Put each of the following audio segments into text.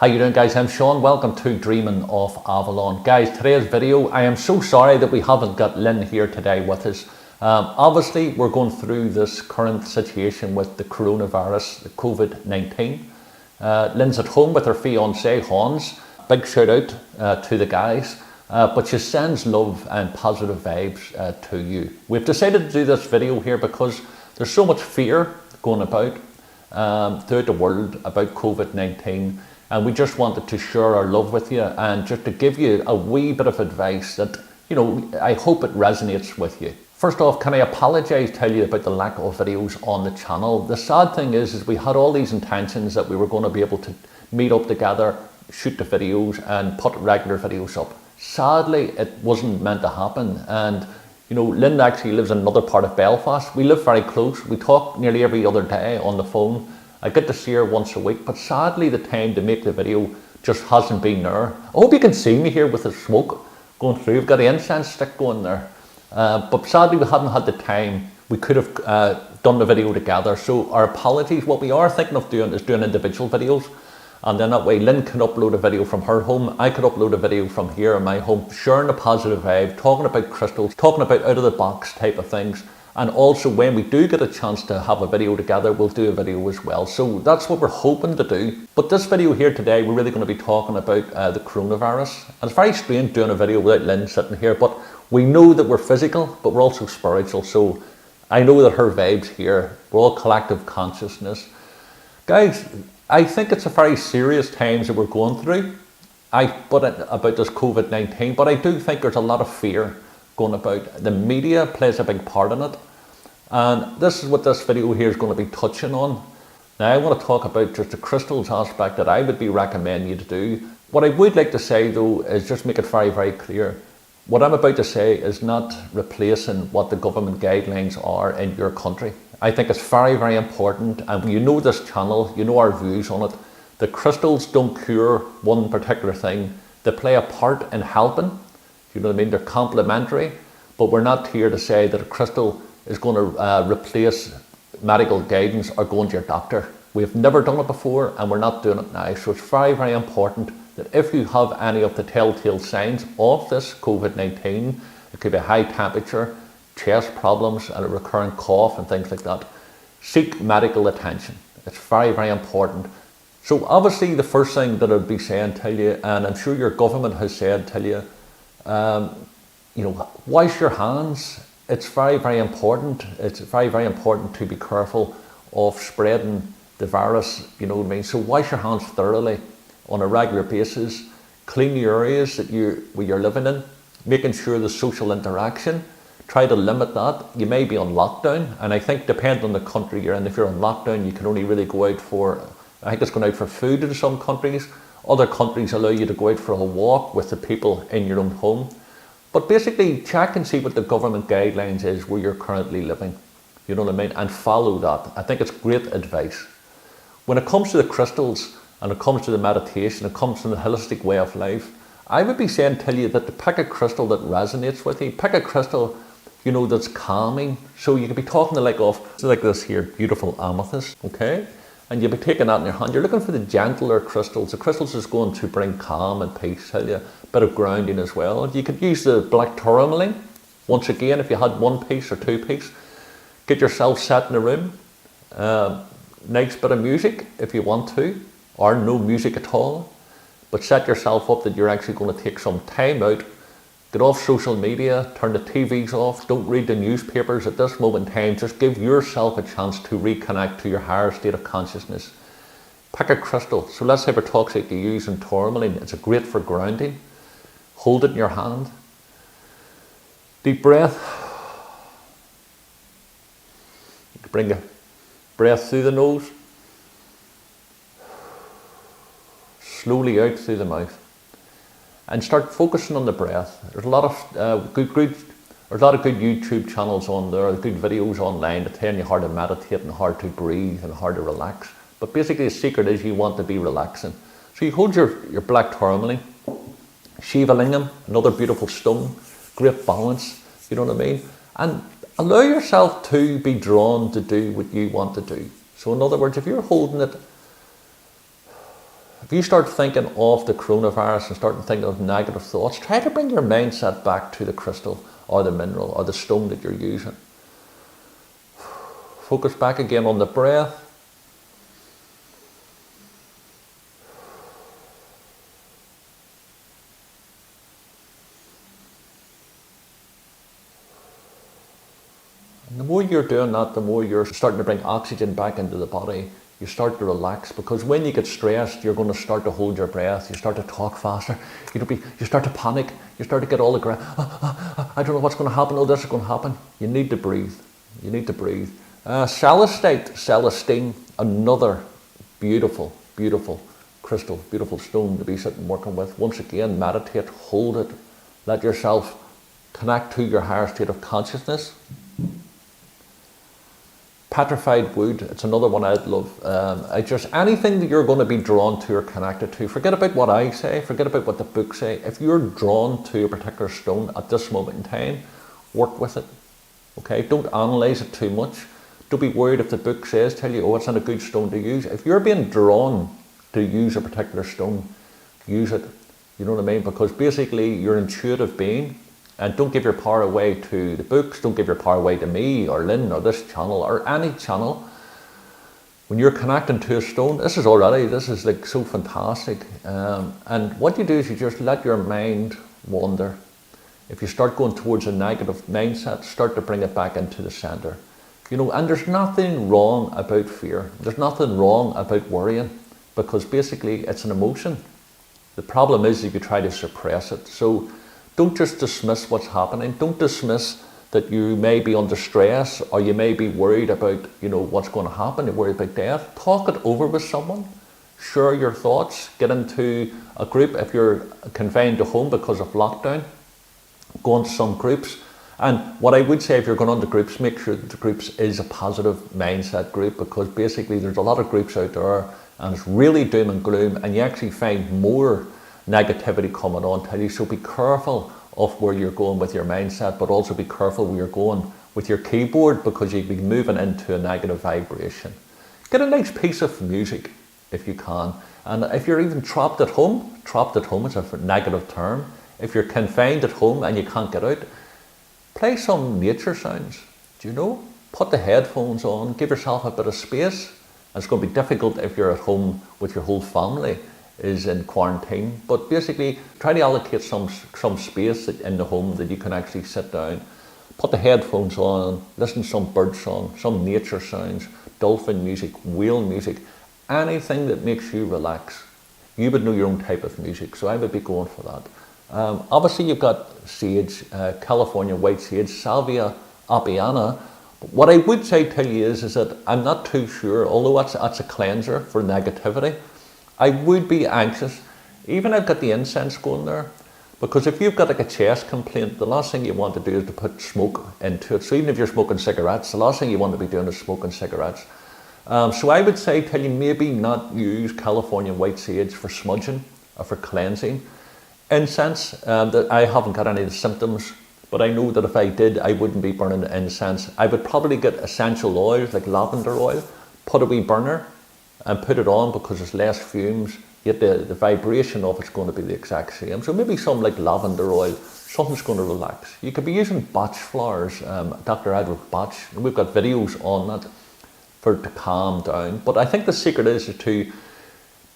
How you doing, guys? I'm Sean. Welcome to Dreaming of Avalon. Guys, today's video, I am so sorry that we haven't got Lyn here today with us. Obviously, we're going through this current situation with the coronavirus, the COVID-19. Lyn's at home with her fiancé, Hans. Big shout out to the guys. But she sends love and positive vibes to you. We've decided to do this video here because there's so much fear going about throughout the world about COVID-19. And we just wanted to share our love with you and just to give you a wee bit of advice that, you know, I hope it resonates with you. First off, can I apologise, tell you about the lack of videos on the channel. The sad thing is we had all these intentions that we were going to be able to meet up together, shoot the videos and put regular videos up. Sadly, it wasn't meant to happen. And, you know, Lyn actually lives in another part of Belfast. We live very close. We talk nearly every other day on the phone. I get to see her once a week, but sadly the time to make the video just hasn't been there. I hope you can see me here with the smoke going through. We've got the incense stick going there. But sadly we haven't had the time. We could have done the video together. So our apologies. What we are thinking of doing is doing individual videos. And then that way Lyn can upload a video from her home. I could upload a video from here in my home, sharing a positive vibe, talking about crystals, talking about out of the box type of things. And also when we do get a chance to have a video together, we'll do a video as well. So that's what we're hoping to do. But this video here today, we're really going to be talking about the coronavirus. And it's very strange doing a video without Lyn sitting here, but we know that we're physical, but we're also spiritual. So I know that her vibes here, we're all collective consciousness. Guys, I think it's a very serious times that we're going through. About this COVID-19, but I do think there's a lot of fear going about. The media plays a big part in it, and this is what this video here is going to be touching on. Now I want to talk about just the crystals aspect that I would be recommending you to do. What I would like to say though is just make it very, very clear. What I'm about to say is not replacing what the government guidelines are in your country. I think it's very, very important, and you know this channel, you know our views on it. The crystals don't cure one particular thing. They play a part in helping. You know what I mean? They're complementary, but we're not here to say that a crystal is going to replace medical guidance or going to your doctor. We've never done it before and we're not doing it now. So it's very, very important that if you have any of the telltale signs of this COVID-19, it could be high temperature, chest problems and a recurrent cough and things like that, seek medical attention. It's very, very important. So obviously the first thing that I'd be saying to you, and I'm sure your government has said to you, you know, wash your hands. It's very, very important. It's very, very important to be careful of spreading the virus, you know what I mean? So wash your hands thoroughly on a regular basis. Clean the areas that where you're living in, making sure the social interaction. Try to limit that. You may be on lockdown, and I think depending on the country you're in, if you're on lockdown, you can only really go out for, I think it's going out for food in some countries. Other countries allow you to go out for a walk with the people in your own home. But basically check and see what the government guidelines is where you're currently living. You know what I mean? And follow that. I think it's great advice. When it comes to the crystals and it comes to the meditation, it comes to the holistic way of life, I would be saying to you that to pick a crystal that resonates with you, pick a crystal, you know, that's calming. So you could be talking to like this here, beautiful amethyst, okay? And you'll be taking that in your hand. You're looking for the gentler crystals. The crystals is going to bring calm and peace, tell you. A bit of grounding as well. You could use the black tourmaline. Once again, if you had one piece or two piece, get yourself set in a room. Nice bit of music if you want to, or no music at all. But set yourself up that you're actually going to take some time out. Get off social media, turn the TVs off, don't read the newspapers at this moment in time. Just give yourself a chance to reconnect to your higher state of consciousness. Pick a crystal. So let's say for toxic you use in tourmaline. It's great for grounding. Hold it in your hand. Deep breath. Bring the breath through the nose. Slowly out through the mouth. And start focusing on the breath. There's a lot of good YouTube channels on there, good videos online that tell you how to meditate and how to breathe and how to relax. But basically the secret is you want to be relaxing. So you hold your black tourmaline, Shiva Lingam, another beautiful stone, great balance, you know what I mean? And allow yourself to be drawn to do what you want to do. So in other words, if you're holding it If you start thinking of the coronavirus and start thinking of negative thoughts, try to bring your mindset back to the crystal or the mineral or the stone that you're using. Focus back again on the breath. And the more you're doing that, the more you're starting to bring oxygen back into the body. You start to relax, because when you get stressed, you're going to start to hold your breath. You start to talk faster. You start to panic. You start to get all aggressive. I don't know what's going to happen. Oh, this is going to happen. You need to breathe. You need to breathe. Celestite, Celestine, another beautiful, beautiful crystal, beautiful stone to be sitting working with. Once again, meditate, hold it. Let yourself connect to your higher state of consciousness. Petrified wood, it's another one I'd love. Just anything that you're going to be drawn to or connected to. Forget about what I say, forget about what the books say. If you're drawn to a particular stone at this moment in time, work with it. Okay, don't analyse it too much. Don't be worried if the book says, tell you, oh, it's not a good stone to use. If you're being drawn to use a particular stone, use it. You know what I mean? Because basically you're an intuitive being. And don't give your power away to the books, don't give your power away to me or Lyn or this channel or any channel. When you're connecting to a stone, this is like so fantastic. And what you do is you just let your mind wander. If you start going towards a negative mindset, start to bring it back into the center. You know, and there's nothing wrong about fear. There's nothing wrong about worrying, because basically it's an emotion. The problem is if you try to suppress it. So don't just dismiss what's happening. Don't dismiss that you may be under stress or you may be worried about, you know, what's going to happen. You're worried about death. Talk it over with someone. Share your thoughts. Get into a group if you're confined to home because of lockdown. Go into some groups. And what I would say, if you're going on to groups, make sure that the groups is a positive mindset group, because basically there's a lot of groups out there and it's really doom and gloom, and you actually find more negativity coming on to you. So be careful of where you're going with your mindset, but also be careful where you're going with your keyboard, because you'd be moving into a negative vibration. Get a nice piece of music if you can. And if you're even trapped at home is a negative term. If you're confined at home and you can't get out, play some nature sounds. Do you know? Put the headphones on, give yourself a bit of space. It's going to be difficult if you're at home with your whole family is in quarantine, but basically try to allocate some space in the home that you can actually sit down, put the headphones on, listen to some bird song, some nature sounds, dolphin music, whale music, anything that makes you relax. You would know your own type of music, so I would be going for that. Obviously you've got sage, Californian white sage, Salvia, Apiana. What I would say to you is that I'm not too sure, although that's a cleanser for negativity, I would be anxious. Even I've got the incense going there, because if you've got like a chest complaint, the last thing you want to do is to put smoke into it. So even if you're smoking cigarettes, the last thing you want to be doing is smoking cigarettes. So I would say tell you maybe not use Californian white sage for smudging or for cleansing. Incense, that I haven't got any of the symptoms, but I know that if I did, I wouldn't be burning the incense. I would probably get essential oils like lavender oil, put a wee burner and put it on, because there's less fumes, yet the vibration of it's going to be the exact same. So maybe some like lavender oil, something's going to relax. You could be using Bach flowers, Dr. Edward Bach. We've got videos on that to calm down. But I think the secret is to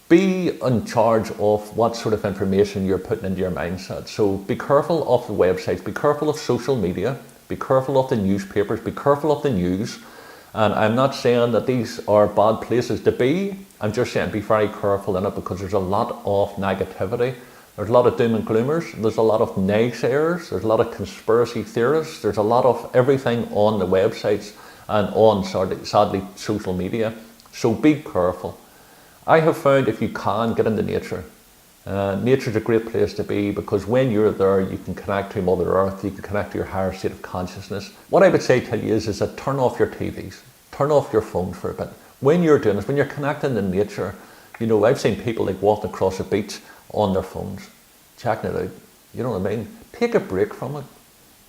be in charge of what sort of information you're putting into your mindset. So be careful of the websites, be careful of social media, be careful of the newspapers, be careful of the news. And I'm not saying that these are bad places to be. I'm just saying be very careful in it, because there's a lot of negativity. There's a lot of doom and gloomers. There's a lot of naysayers. There's a lot of conspiracy theorists. There's a lot of everything on the websites and on, sadly, social media. So be careful. I have found if you can get into nature, nature's a great place to be, because when you're there, you can connect to Mother Earth, you can connect to your higher state of consciousness. What I would say to you is that turn off your TVs, turn off your phones for a bit. When you're doing this, when you're connecting to nature, you know, I've seen people like walking across a beach on their phones, checking it out. You know what I mean? Take a break from it,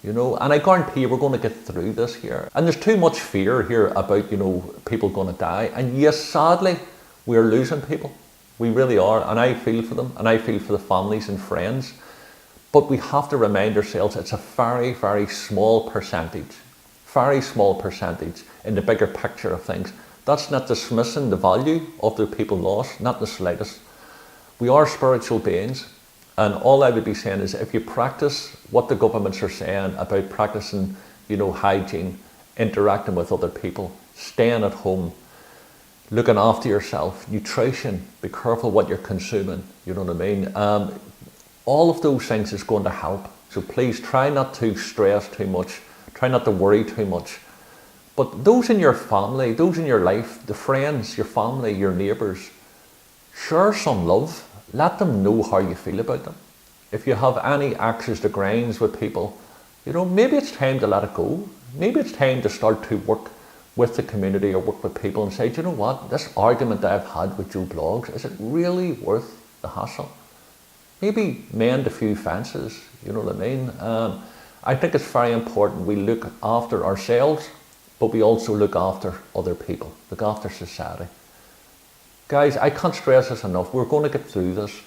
you know, and I guarantee you we're going to get through this here. And there's too much fear here about, you know, people going to die. And yes, sadly, we're losing people. We really are, and I feel for them, and I feel for the families and friends. But we have to remind ourselves it's a very, very small percentage in the bigger picture of things. That's not dismissing the value of the people lost, not the slightest. We are spiritual beings, and all I would be saying is if you practice what the governments are saying about practicing, hygiene, interacting with other people, staying at home, looking after yourself, nutrition, be careful what you're consuming, you know what I mean? All of those things is going to help. So please try not to stress too much, try not to worry too much. But those in your family, those in your life, the friends, your family, your neighbours, share some love. Let them know how you feel about them. If you have any axes to grind with people, maybe it's time to let it go. Maybe it's time to start to work with the community or work with people and say, do you know what, this argument that I've had with Joe Blogs, is it really worth the hassle? Maybe mend a few fences, you know what I mean? I think it's very important we look after ourselves, but we also look after other people, look after society. Guys, I can't stress this enough. We're going to get through this,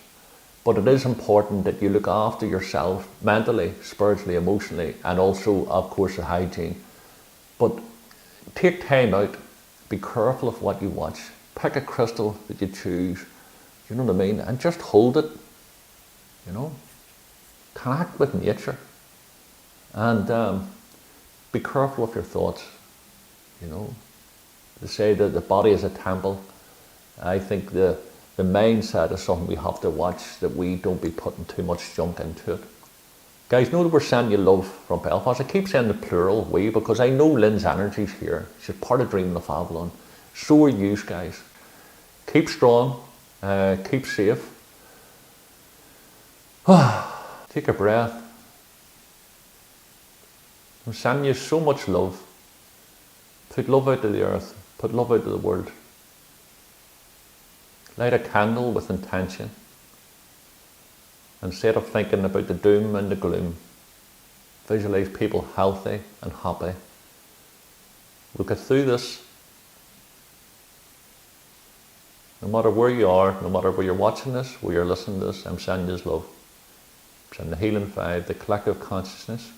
but it is important that you look after yourself mentally, spiritually, emotionally, and also, of course, the hygiene. But take time out, be careful of what you watch, pick a crystal that you choose, you know what I mean, and just hold it, connect with nature, and be careful of your thoughts, They say that the body is a temple. I think the mindset is something we have to watch, that we don't be putting too much junk into it. Guys, know that we're sending you love from Belfast. I keep saying the plural, we, because I know Lyn's energy's here. She's part of Dreaming of Avalon. So are you guys. Keep strong, keep safe. Take a breath. I'm sending you so much love. Put love out to the earth. Put love out to the world. Light a candle with intention. Instead of thinking about the doom and the gloom, visualize people healthy and happy. We'll get through this. No matter where you are, no matter where you're watching this, where you're listening to this, I'm sending you love. I'm sending the healing vibe, the collective consciousness.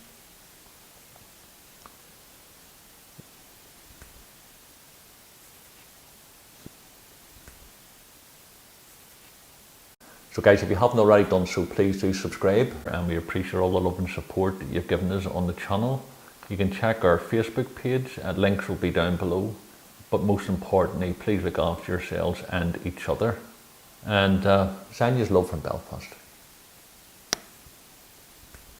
So guys, if you haven't already done so, please do subscribe, and we appreciate all the love and support that you've given us on the channel. You can check our Facebook page, links will be down below. But most importantly, please look after yourselves and each other. And send you love from Belfast.